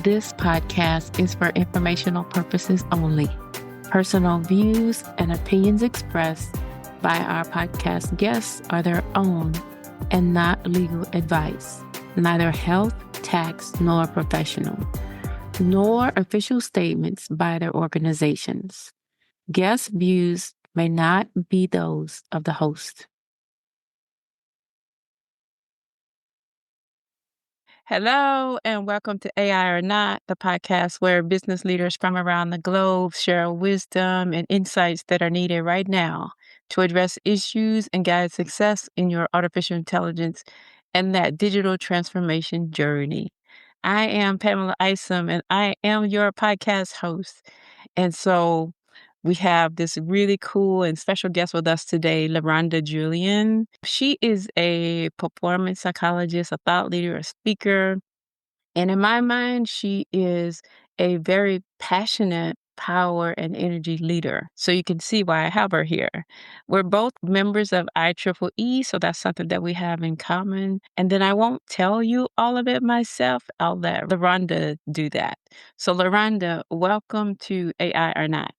This podcast is for informational purposes only. Personal views and opinions expressed by our podcast guests are their own and not legal advice, neither health, tax, nor professional, nor official statements by their organizations. Guest views may not be those of the host. Hello, and welcome to AI or Not, the podcast where business leaders from around the globe share wisdom and insights that are needed right now to address issues and guide success in your artificial intelligence and that digital transformation journey. I am Pamela Isom, and I am your podcast host. And so we have this really cool and special guest with us today, LaRhonda Julien. She is a performance psychologist, a thought leader, a speaker. And in my mind, she is a very passionate power and energy leader. So you can see why I have her here. We're both members of IEEE, so that's something that we have in common. And then I won't tell you all of it myself. I'll let LaRhonda do that. So LaRhonda, welcome to AI or Not.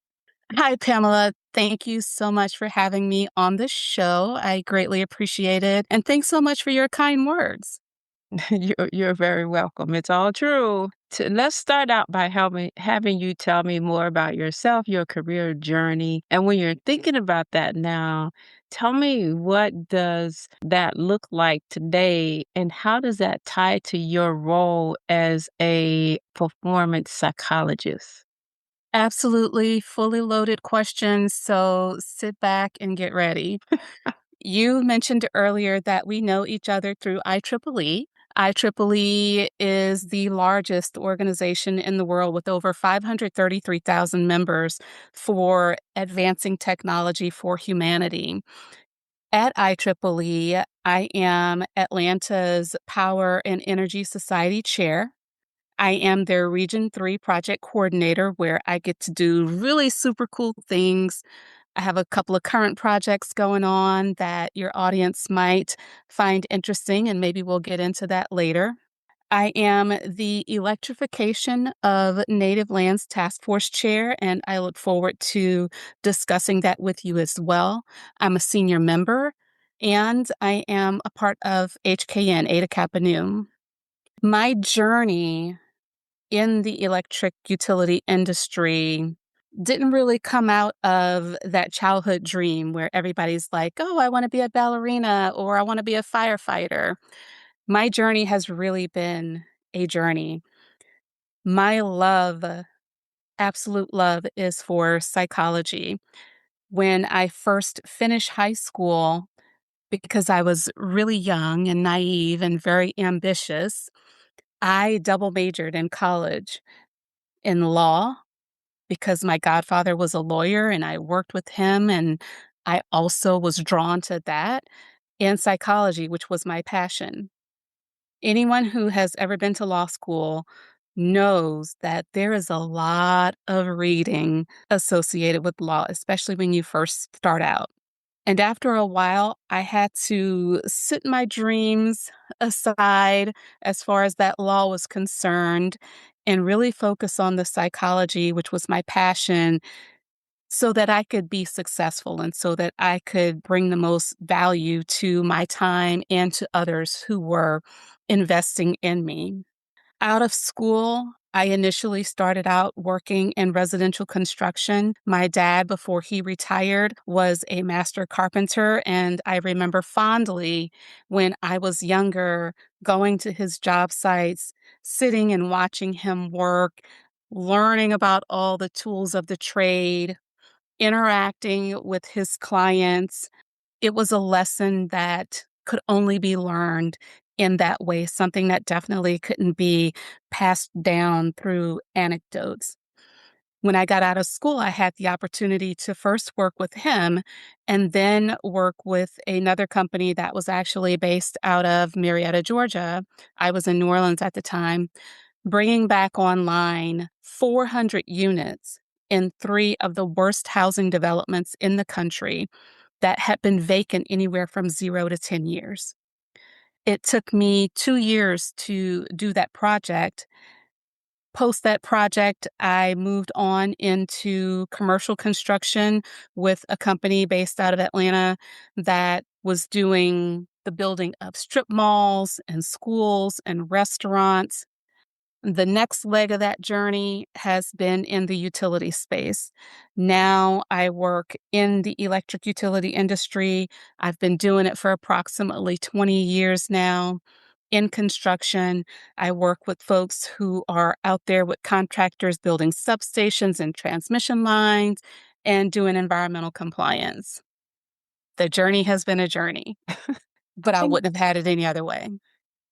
Hi, Pamela. Thank you so much for having me on the show. I greatly appreciate it. And thanks so much for your kind words. You're very welcome. It's all true. Let's start out by having you tell me more about yourself, your career journey. And when you're thinking about that now, tell me, what does that look like today? And how does that tie to your role as a performance psychologist? Absolutely fully loaded questions. So sit back and get ready. You mentioned earlier that we know each other through IEEE. IEEE is the largest organization in the world with over 533,000 members for advancing technology for humanity. At IEEE, I am Atlanta's Power and Energy Society Chair. I am their Region 3 project coordinator, where I get to do really super cool things. I have a couple of current projects going on that your audience might find interesting, and maybe we'll get into that later. I am the Electrification of Native Lands Task Force Chair, and I look forward to discussing that with you as well. I'm a senior member, and I am a part of HKN, Eta Kappa Nu. My journey in the electric utility industry didn't really come out of that childhood dream where everybody's like, oh, I want to be a ballerina or I want to be a firefighter. My journey has really been a journey. My love, absolute love, is for psychology. When I first finished high school, because I was really young and naive and very ambitious, I double majored in college in law because my godfather was a lawyer and I worked with him, and I also was drawn to that, and psychology, which was my passion. Anyone who has ever been to law school knows that there is a lot of reading associated with law, especially when you first start out. And after a while, I had to sit my dreams aside as far as that law was concerned and really focus on the psychology, which was my passion, so that I could be successful and so that I could bring the most value to my time and to others who were investing in me. Out of school, I initially started out working in residential construction. My dad, before he retired, was a master carpenter, and I remember fondly when I was younger going to his job sites, sitting and watching him work, learning about all the tools of the trade, interacting with his clients. It was a lesson that could only be learned in that way, something that definitely couldn't be passed down through anecdotes. When I got out of school, I had the opportunity to first work with him and then work with another company that was actually based out of Marietta, Georgia. I was in New Orleans at the time, bringing back online 400 units in three of the worst housing developments in the country that had been vacant anywhere from 0 to 10 years. It took me 2 years to do that project. Post that project, I moved on into commercial construction with a company based out of Atlanta that was doing the building of strip malls and schools and restaurants. The next leg of that journey has been in the utility space. Now I work in the electric utility industry. I've been doing it for approximately 20 years now. In construction, I work with folks who are out there with contractors building substations and transmission lines and doing environmental compliance. The journey has been a journey, I but I think wouldn't have had it any other way.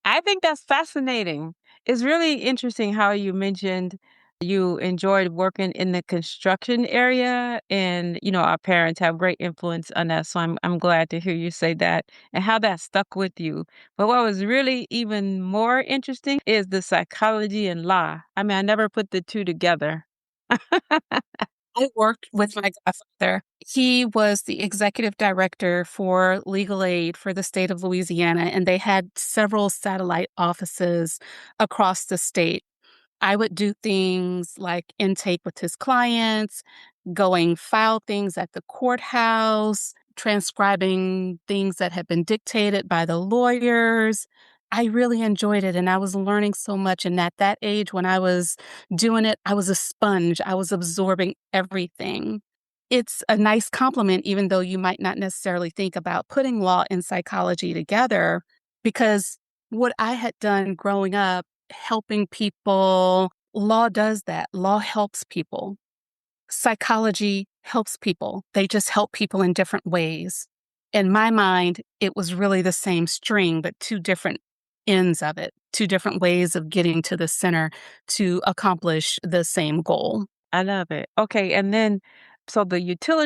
I think that's fascinating. It's really interesting how you mentioned you enjoyed working in the construction area and, our parents have great influence on us. So I'm glad to hear you say that and how that stuck with you. But what was really even more interesting is the psychology and law. I mean, I never put the two together. I worked with my godfather. He was the executive director for legal aid for the state of Louisiana, and they had several satellite offices across the state. I would do things like intake with his clients, going file things at the courthouse, transcribing things that had been dictated by the lawyers. I really enjoyed it and I was learning so much. And at that age, when I was doing it, I was a sponge. I was absorbing everything. It's a nice compliment, even though you might not necessarily think about putting law and psychology together, because what I had done growing up, helping people, law does that. Law helps people. Psychology helps people. They just help people in different ways. In my mind, it was really the same string, but two different ends of it, two different ways of getting to the center to accomplish the same goal. I love it. Okay, and then so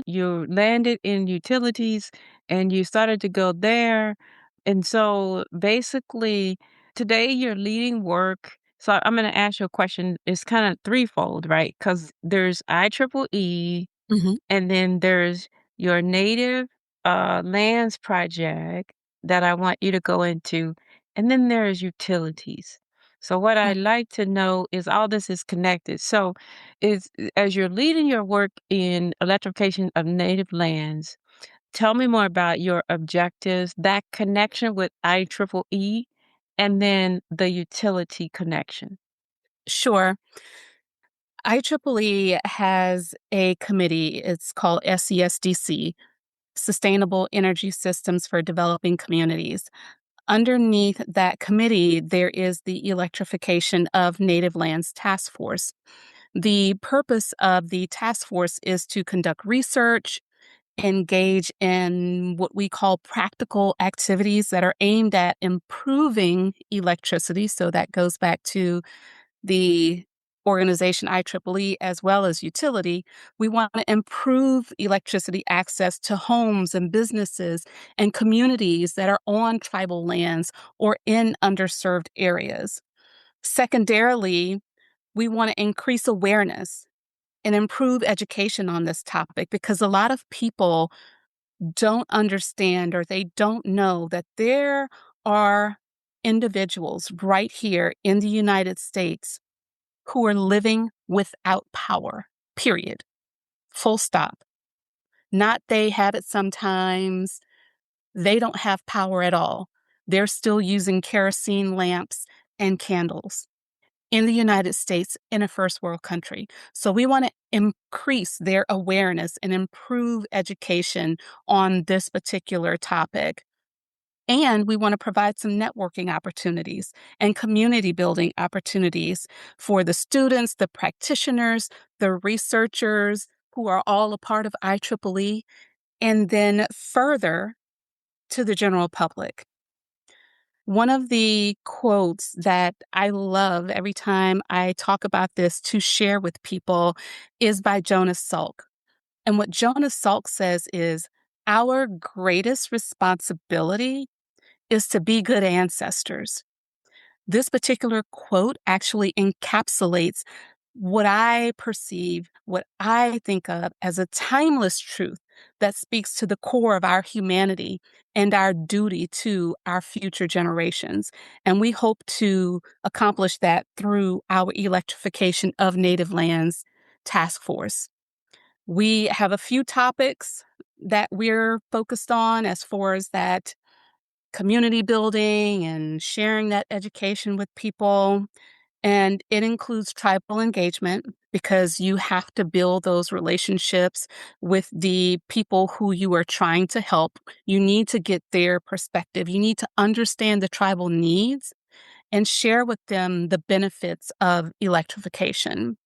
you landed in utilities and you started to go there. And so basically today you're leading work. So I'm going to ask you a question. It's kind of threefold, right? Because there's IEEE, Mhm. and then there's your native lands project that I want you to go into. And then there's utilities. So what Mm. I'd like to know is all this is connected. So is as you're leading your work in electrification of native lands, tell me more about your objectives, that connection with IEEE, and then the utility connection. Sure. IEEE has a committee. It's called SESDC, Sustainable Energy Systems for Developing Communities. Underneath that committee, there is the Electrification of Native Lands Task Force. The purpose of the task force is to conduct research, engage in what we call practical activities that are aimed at improving electricity. So that goes back to the organization IEEE as well as utility. We want to improve electricity access to homes and businesses and communities that are on tribal lands or in underserved areas. Secondarily, we want to increase awareness and improve education on this topic because a lot of people don't understand or they don't know that there are individuals right here in the United States who are living without power, period. Full stop. Not they have it sometimes, they don't have power at all. They're still using kerosene lamps and candles in the United States in a first world country. So we want to increase their awareness and improve education on this particular topic. And we want to provide some networking opportunities and community building opportunities for the students, the practitioners, the researchers who are all a part of IEEE, and then further to the general public. One of the quotes that I love every time I talk about this to share with people is by Jonas Salk. And what Jonas Salk says is, our greatest responsibility is to be good ancestors. This particular quote actually encapsulates what I perceive, what I think of as a timeless truth that speaks to the core of our humanity and our duty to our future generations. And we hope to accomplish that through our Electrification of Native Lands task force. We have a few topics that we're focused on as far as that community building and sharing that education with people. And it includes tribal engagement because you have to build those relationships with the people who you are trying to help. You need to get their perspective. You need to understand the tribal needs and share with them the benefits of electrification.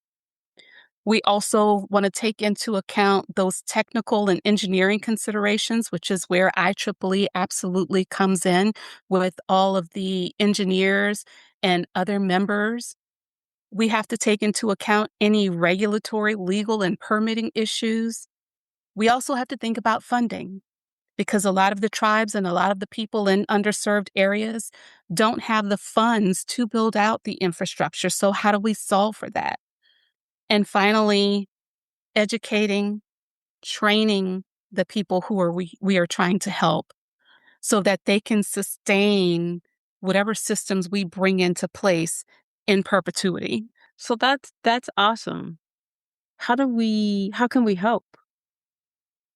We also want to take into account those technical and engineering considerations, which is where IEEE absolutely comes in with all of the engineers and other members. We have to take into account any regulatory, legal, and permitting issues. We also have to think about funding because a lot of the tribes and a lot of the people in underserved areas don't have the funds to build out the infrastructure. So, how do we solve for that? And finally, educating, training the people who we are trying to help so that they can sustain whatever systems we bring into place in perpetuity. So that's awesome. How can we help?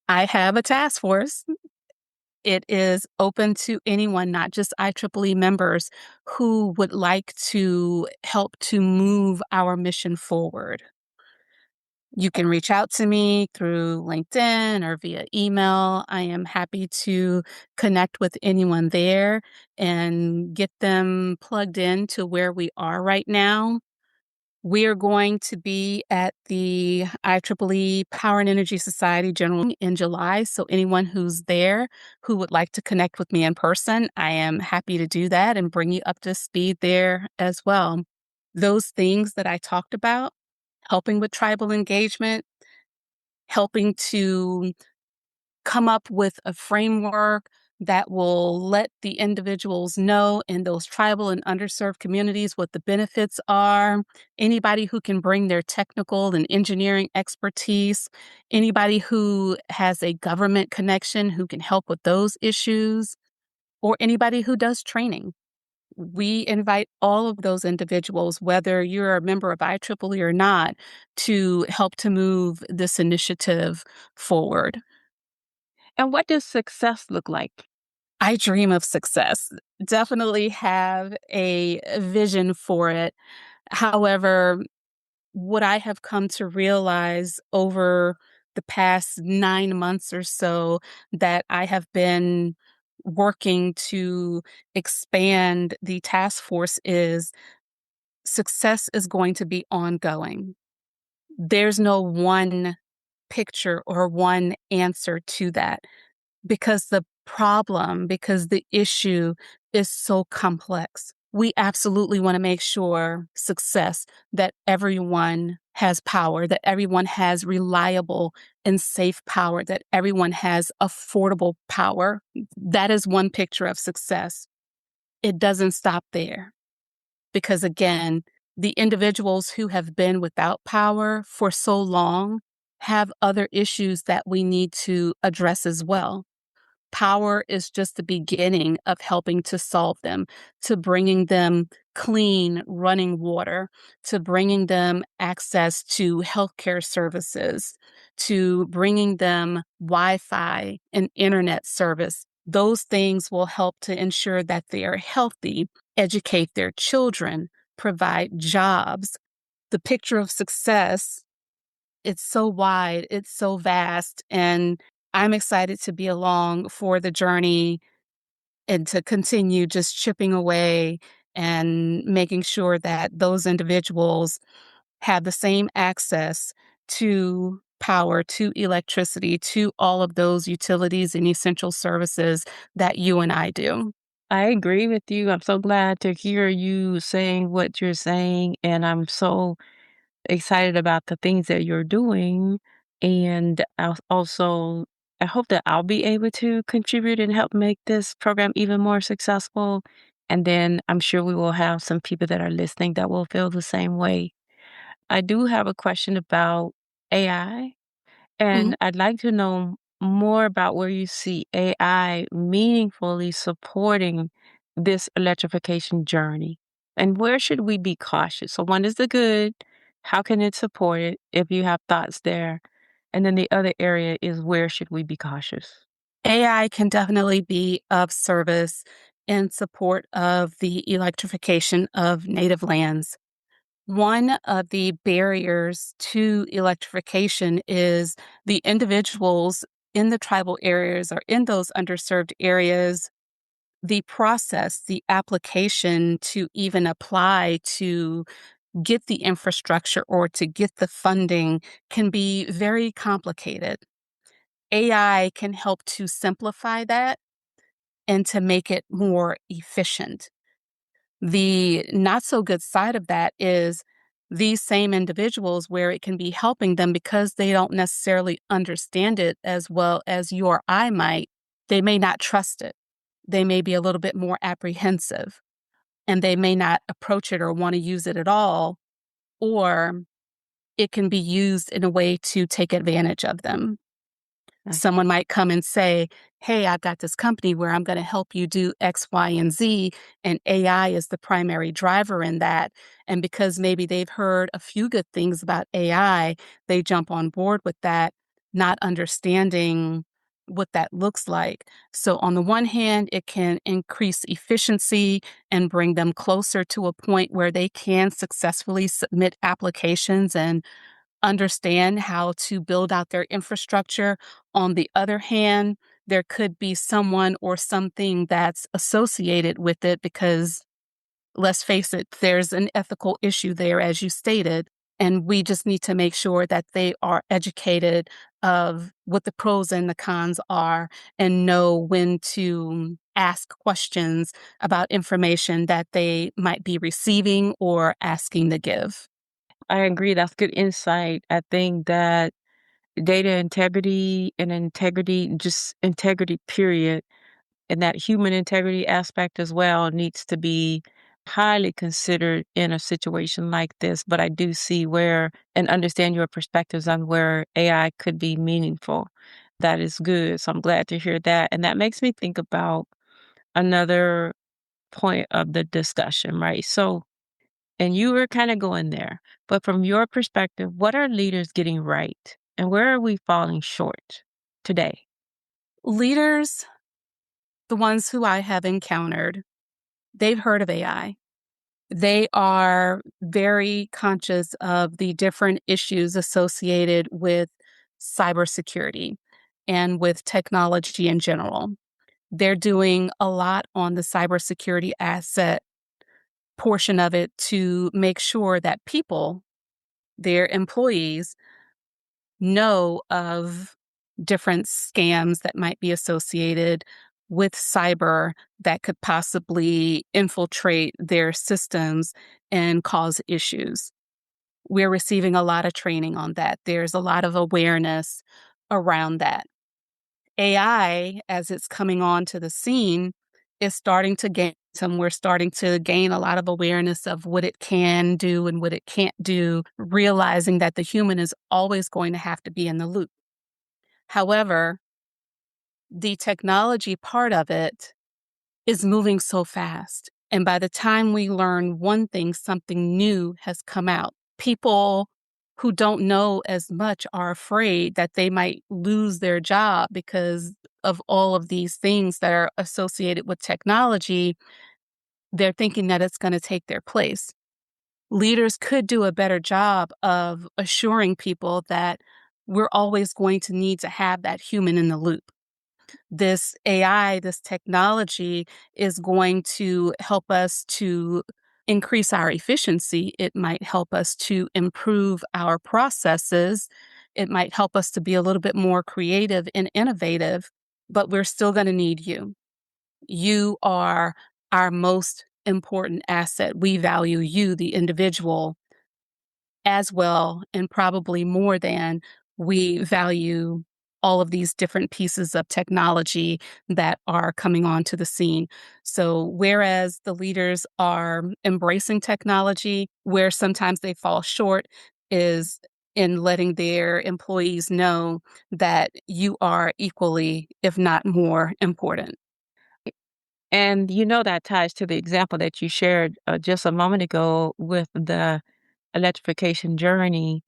I have a task force. It is open to anyone, not just IEEE members, who would like to help to move our mission forward. You can reach out to me through LinkedIn or via email. I am happy to connect with anyone there and get them plugged in to where we are right now. We are going to be at the IEEE Power and Energy Society General in July. So anyone who's there who would like to connect with me in person, I am happy to do that and bring you up to speed there as well. Those things that I talked about, helping with tribal engagement, helping to come up with a framework that will let the individuals know in those tribal and underserved communities what the benefits are. Anybody who can bring their technical and engineering expertise, anybody who has a government connection who can help with those issues, or anybody who does training. We invite all of those individuals, whether you're a member of IEEE or not, to help to move this initiative forward. And what does success look like? I dream of success, definitely have a vision for it. However, what I have come to realize over the past 9 months or so that I have been working to expand the task force is success is going to be ongoing. There's no one picture or one answer to that because the issue is so complex. We absolutely want to make sure success that everyone has power, that everyone has reliable and safe power, that everyone has affordable power. That is one picture of success. It doesn't stop there because, again, the individuals who have been without power for so long have other issues that we need to address as well. Power is just the beginning of helping to solve them, to bringing them clean running water, to bringing them access to healthcare services, to bringing them Wi-Fi and internet service. Those things will help to ensure that they are healthy, educate their children, provide jobs. The picture of success, it's so wide, it's so vast, and I'm excited to be along for the journey and to continue just chipping away and making sure that those individuals have the same access to power, to electricity, to all of those utilities and essential services that you and I do. I agree with you. I'm so glad to hear you saying what you're saying, and I'm so excited about the things that you're doing. And I hope that I'll be able to contribute and help make this program even more successful. And then I'm sure we will have some people that are listening that will feel the same way. I do have a question about AI, Mhm. and I'd like to know more about where you see AI meaningfully supporting this electrification journey? And where should we be cautious? So, one is the good. How can it support it if you have thoughts there? And then the other area is where should we be cautious? AI can definitely be of service in support of the electrification of native lands. One of the barriers to electrification is the individuals in the tribal areas or in those underserved areas. The process, the application to even apply to get the infrastructure or to get the funding can be very complicated. AI can help to simplify that and to make it more efficient. The not so good side of that is these same individuals where it can be helping them because they don't necessarily understand it as well as you or I might, they may not trust it. They may be a little bit more apprehensive and they may not approach it or want to use it at all, or it can be used in a way to take advantage of them. Someone might come and say, "Hey, I've got this company where I'm going to help you do X, Y, and Z." And AI is the primary driver in that. And because maybe they've heard a few good things about AI, they jump on board with that, not understanding what that looks like. So, on the one hand, it can increase efficiency and bring them closer to a point where they can successfully submit applications and understand how to build out their infrastructure. On the other hand, there could be someone or something that's associated with it because, let's face it, there's an ethical issue there, as you stated. And we just need to make sure that they are educated of what the pros and the cons are and know when to ask questions about information that they might be receiving or asking to give. I agree. That's good insight. I think that data integrity and integrity, just integrity, period, and that human integrity aspect as well needs to be highly considered in a situation like this. But I do see where and understand your perspectives on where AI could be meaningful. That is good. So I'm glad to hear that. And that makes me think about another point of the discussion, right? So, and you were kind of going there, but from your perspective, what are leaders getting right? And where are we falling short today? Leaders, the ones who I have encountered, they've heard of AI. They are very conscious of the different issues associated with cybersecurity and with technology in general. They're doing a lot on the cybersecurity asset portion of it to make sure that people, their employees, know of different scams that might be associated with cyber that could possibly infiltrate their systems and cause issues. We're receiving a lot of training on that. There's a lot of awareness around that. AI, as it's coming onto the scene, is starting to gain some. We're starting to gain a lot of awareness of what it can do and what it can't do, realizing that the human is always going to have to be in the loop. However, the technology part of it is moving so fast. And by the time we learn one thing, something new has come out. People who don't know as much are afraid that they might lose their job because of all of these things that are associated with technology. They're thinking that it's going to take their place. Leaders could do a better job of assuring people that we're always going to need to have that human in the loop. This AI, this technology is going to help us to increase our efficiency. It might help us to improve our processes. It might help us to be a little bit more creative and innovative, but we're still going to need you. You are our most important asset. We value you, the individual, as well, and probably more than we value all of these different pieces of technology that are coming onto the scene. So, whereas the leaders are embracing technology, where sometimes they fall short is in letting their employees know that you are equally, if not more, important. And you know that ties to the example that you shared just a moment ago with the electrification journey.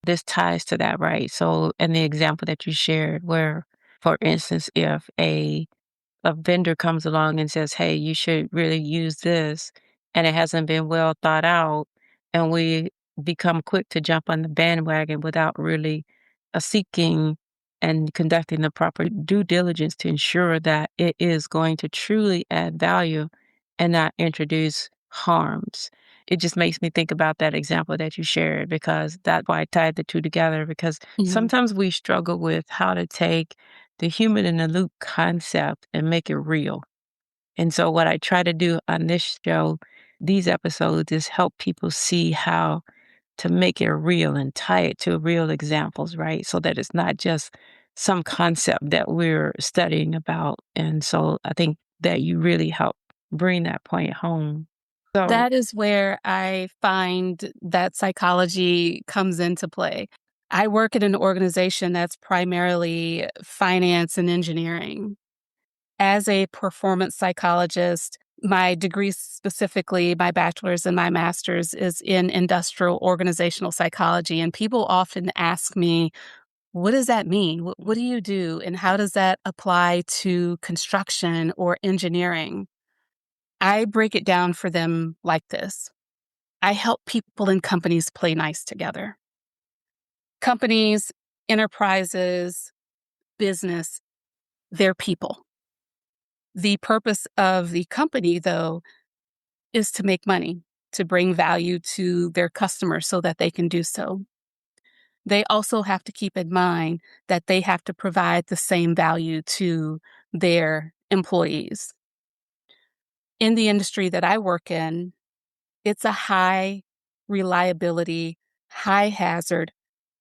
This ties to that, right? So, and the example that you shared, where, for instance, if a vendor comes along and says, "Hey, you should really use this," and it hasn't been well thought out, and we become quick to jump on the bandwagon without really seeking and conducting the proper due diligence to ensure that it is going to truly add value and not introduce harms. It just makes me think about that example that you shared, because that's why I tied the two together, because Mhm. sometimes we struggle with how to take the human in the loop concept and make it real. And so, what I try to do on this show, these episodes, is help people see how to make it real and tie it to real examples, right? So that it's not just some concept that we're studying about. And so, I think that you really help bring that point home. So, That is where I find that psychology comes into play. I work at an organization that's primarily finance and engineering. As a performance psychologist, my degree specifically, my bachelor's and my master's is in industrial organizational psychology. And people often ask me, what does that mean? What do you do? And how does that apply to construction or engineering? I break it down for them like this. I help people and companies play nice together. Companies, enterprises, business, they're people. The purpose of the company, though, is to make money, to bring value to their customers so that they can do so. They also have to keep in mind that they have to provide the same value to their employees. In the industry that I work in, it's a high reliability, high hazard,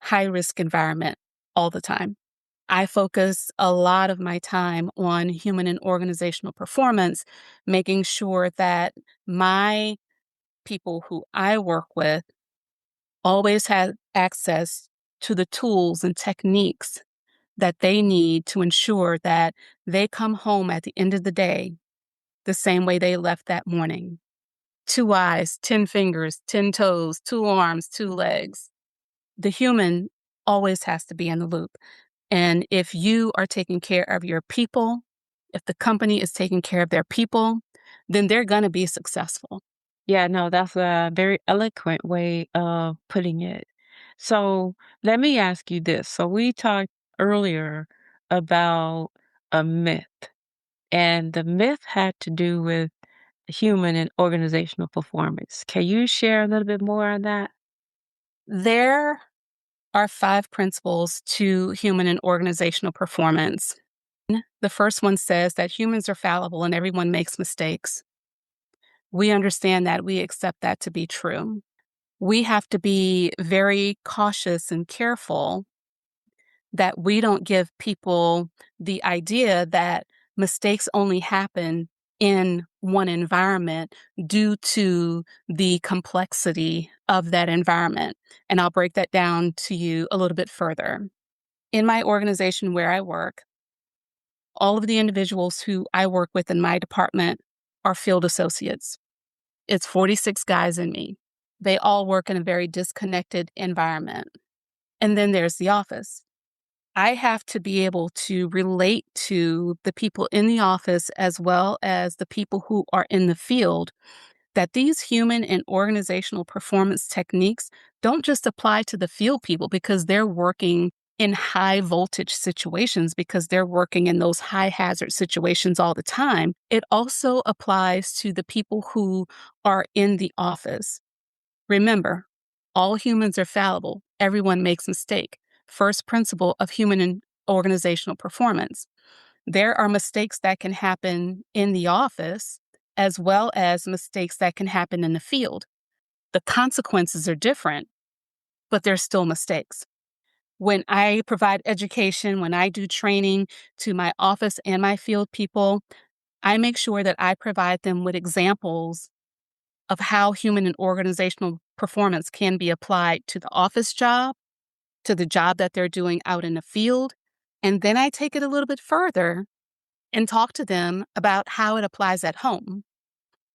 high risk environment all the time. I focus a lot of my time on human and organizational performance, making sure that my people who I work with always have access to the tools and techniques that they need to ensure that they come home at the end of the day the same way they left that morning. 2 eyes, 10 fingers, 10 toes, 2 arms, 2 legs. The human always has to be in the loop. And if you are taking care of your people, if the company is taking care of their people, then they're going to be successful. yeah, no, that's a very eloquent way of putting it. So, let me ask you this. So, we talked earlier about a myth, and the myth had to do with human and organizational performance. Can you share a little bit more on that? There are 5 principles to human and organizational performance. The first one says that humans are fallible and everyone makes mistakes. We understand that, we accept that to be true. We have to be very cautious and careful that we don't give people the idea that mistakes only happen in one environment due to the complexity of that environment. And I'll break that down to you a little bit further. In my organization where I work, all of the individuals who I work with in my department are field associates. It's 46 guys and me. They all work in a very disconnected environment. And then there's the office. I have to be able to relate to the people in the office as well as the people who are in the field, that these human and organizational performance techniques don't just apply to the field people because they're working in high voltage situations, because they're working in those high hazard situations all the time. It also applies to the people who are in the office. Remember, all humans are fallible. Everyone makes mistake. First principle of human and organizational performance. There are mistakes that can happen in the office as well as mistakes that can happen in the field. The consequences are different, but they're still mistakes. When I provide education, when I do training to my office and my field people, I make sure that I provide them with examples of how human and organizational performance can be applied to the office job to the job that they're doing out in the field. And then I take it a little bit further and talk to them about how it applies at home.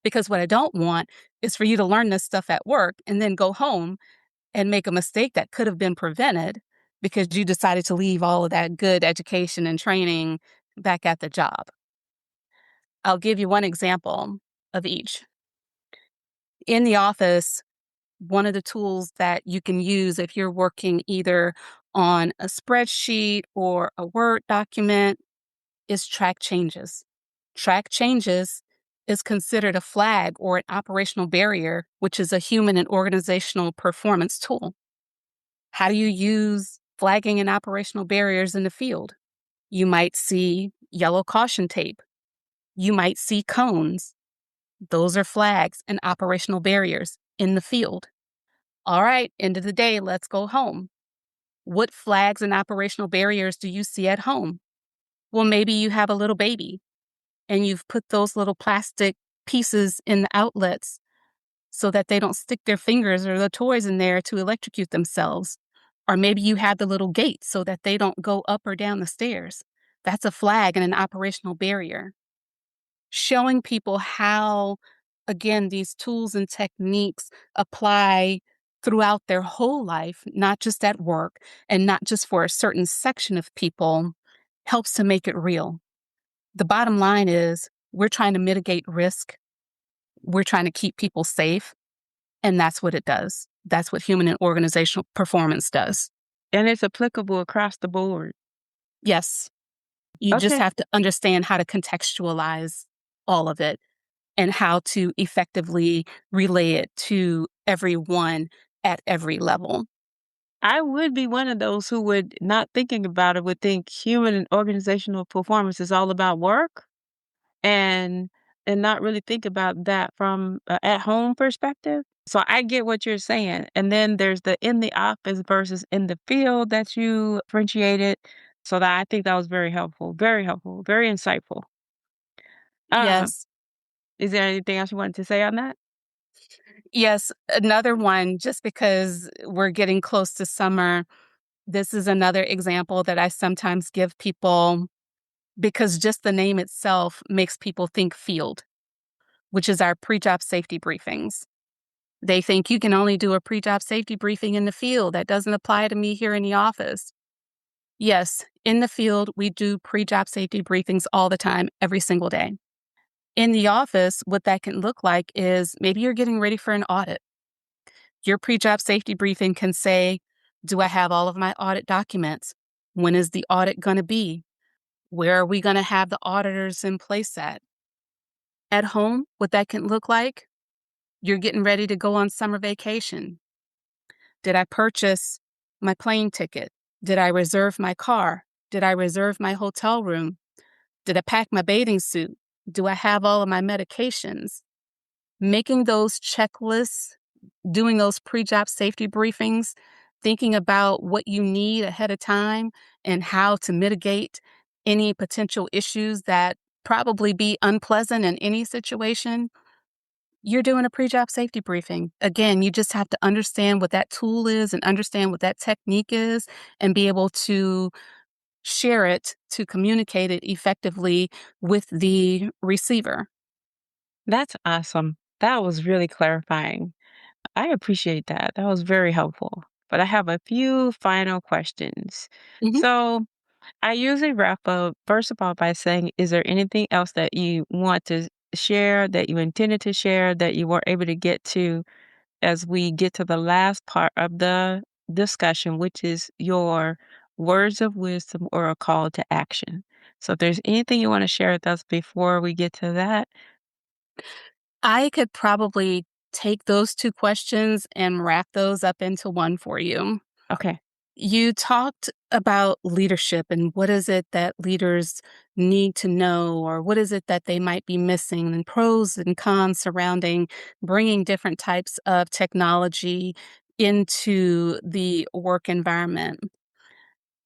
Because what I don't want is for you to learn this stuff at work and then go home and make a mistake that could have been prevented because you decided to leave all of that good education and training back at the job. I'll give you one example of each. In the office, one of the tools that you can use if you're working either on a spreadsheet or a Word document is track changes. Track changes is considered a flag or an operational barrier, which is a human and organizational performance tool. How do you use flagging and operational barriers in the field? You might see yellow caution tape. You might see cones. Those are flags and operational barriers in the field. All right, end of the day, let's go home. What flags and operational barriers do you see at home? Well, maybe you have a little baby and you've put those little plastic pieces in the outlets so that they don't stick their fingers or the toys in there to electrocute themselves. Or maybe you have the little gate so that they don't go up or down the stairs. That's a flag and an operational barrier. Showing people how, again, these tools and techniques apply throughout their whole life, not just at work and not just for a certain section of people, helps to make it real. The bottom line is we're trying to mitigate risk. We're trying to keep people safe. And that's what it does. That's what human and organizational performance does. And it's applicable across the board. Yes. You just Okay. have to understand how to contextualize all of it and how to effectively relay it to everyone at every level. I would be one of those who would, not thinking about it, would think human and organizational performance is all about work and not really think about that from a at-home perspective. So I get what you're saying. And then there's the in the office versus in the field that you differentiated. So that I think that was very helpful, very insightful. Uh, Yes. is there anything else you wanted to say on that? Yes. Another one, just because we're getting close to summer, this is another example that I sometimes give people because just the name itself makes people think field, which is our pre-job safety briefings. They think you can only do a pre-job safety briefing in the field. That doesn't apply to me here in the office. Yes, in the field, we do pre-job safety briefings all the time, every single day. In the office, what that can look like is maybe you're getting ready for an audit. Your pre-job safety briefing can say, do I have all of my audit documents? When is the audit going to be? Where are we going to have the auditors in place at? At home, what that can look like, you're getting ready to go on summer vacation. Did I purchase my plane ticket? Did I reserve my car? Did I reserve my hotel room? Did I pack my bathing suit? Do I have all of my medications? Making those checklists, doing those pre-job safety briefings, thinking about what you need ahead of time and how to mitigate any potential issues that probably be unpleasant in any situation. You're doing a pre-job safety briefing. Again, you just have to understand what that tool is and understand what that technique is and be able to share it to communicate it effectively with the receiver. That's awesome. That was really clarifying. I appreciate that. That was very helpful. But I have a few final questions. Mhm. So I usually wrap up, first of all, by saying, is there anything else that you want to share, that you intended to share, that you weren't able to get to as we get to the last part of the discussion, which is your words of wisdom or a call to action? So if there's anything you want to share with us before we get to that, I could probably take those 2 questions and wrap those up into one for you. okay. You talked about leadership and what is it that leaders need to know, or what is it that they might be missing, and pros and cons surrounding bringing different types of technology into the work environment.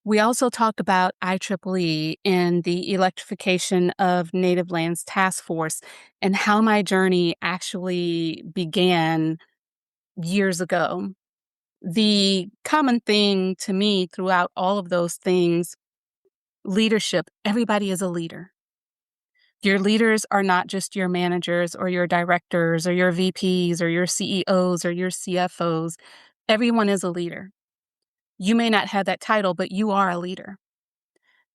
We also talked about IEEE and the Electrification of Native Lands Task Force and how my journey actually began years ago. The common thing to me throughout all of those things, leadership, everybody is a leader. Your leaders are not just your managers or your directors or your VPs or your CEOs or your CFOs. Everyone is a leader. You may not have that title, but you are a leader.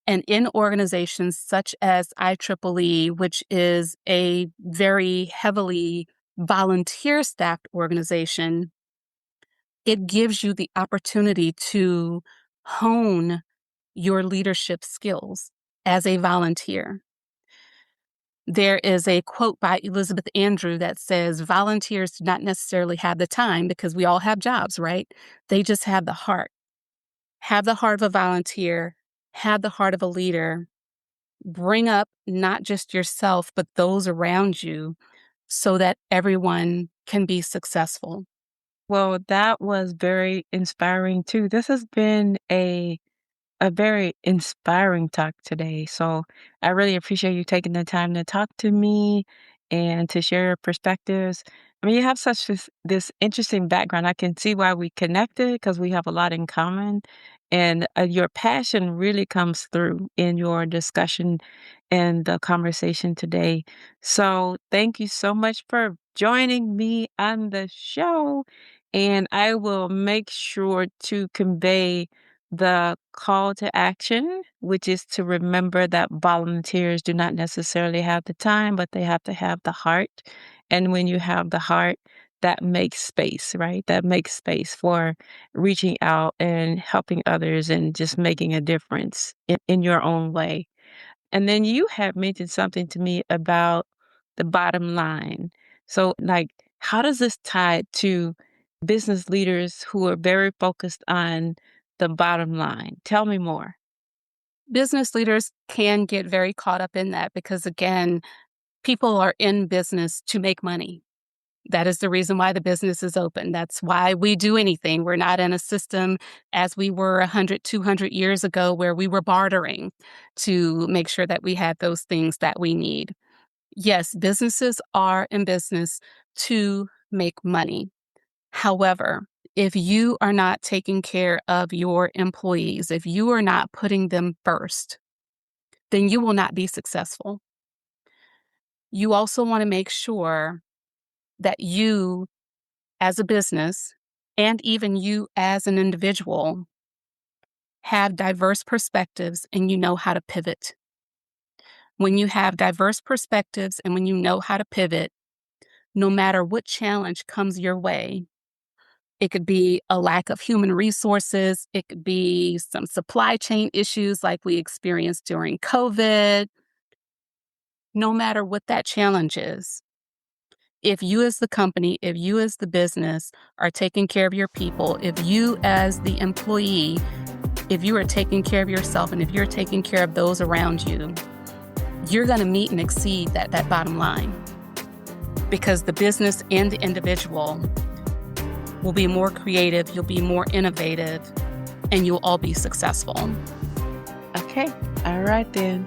And in organizations such as IEEE, which is a very heavily volunteer staffed organization, it gives you the opportunity to hone your leadership skills as a volunteer. There is a quote by Elizabeth Andrew that says, volunteers do not necessarily have the time because we all have jobs, right? They just have the heart. Have the heart of a volunteer, have the heart of a leader. Bring up not just yourself, but those around you so that everyone can be successful. Well, that was very inspiring too. This has been a very inspiring talk today. So I really appreciate you taking the time to talk to me and to share your perspectives. I mean, you have such this interesting background. I can see why we connected because we have a lot in common. And your passion really comes through in your discussion and the conversation today. So thank you so much for joining me on the show. And I will make sure to convey the call to action, which is to remember that volunteers do not necessarily have the time, but they have to have the heart. And when you have the heart, that makes space, right? That makes space for reaching out and helping others and just making a difference in your own way. And then you have mentioned something to me about the bottom line. So, like, how does this tie to business leaders who are very focused on the bottom line? Tell me more. Business leaders can get very caught up in that because, again, people are in business to make money. That is the reason why the business is open. That's why we do anything. We're not in a system as we were 100, 200 years ago where we were bartering to make sure that we had those things that we need. Yes, businesses are in business to make money. However, if you are not taking care of your employees, if you are not putting them first, then you will not be successful. You also want to make sure that you as a business and even you as an individual have diverse perspectives and you know how to pivot. When you have diverse perspectives and when you know how to pivot, no matter what challenge comes your way, it could be a lack of human resources, it could be some supply chain issues like we experienced during COVID. No matter what that challenge is, if you as the company, if you as the business are taking care of your people, if you as the employee, if you are taking care of yourself and if you're taking care of those around you, you're going to meet and exceed that bottom line because the business and the individual will be more creative, you'll be more innovative, and you'll all be successful. Okay. All right then.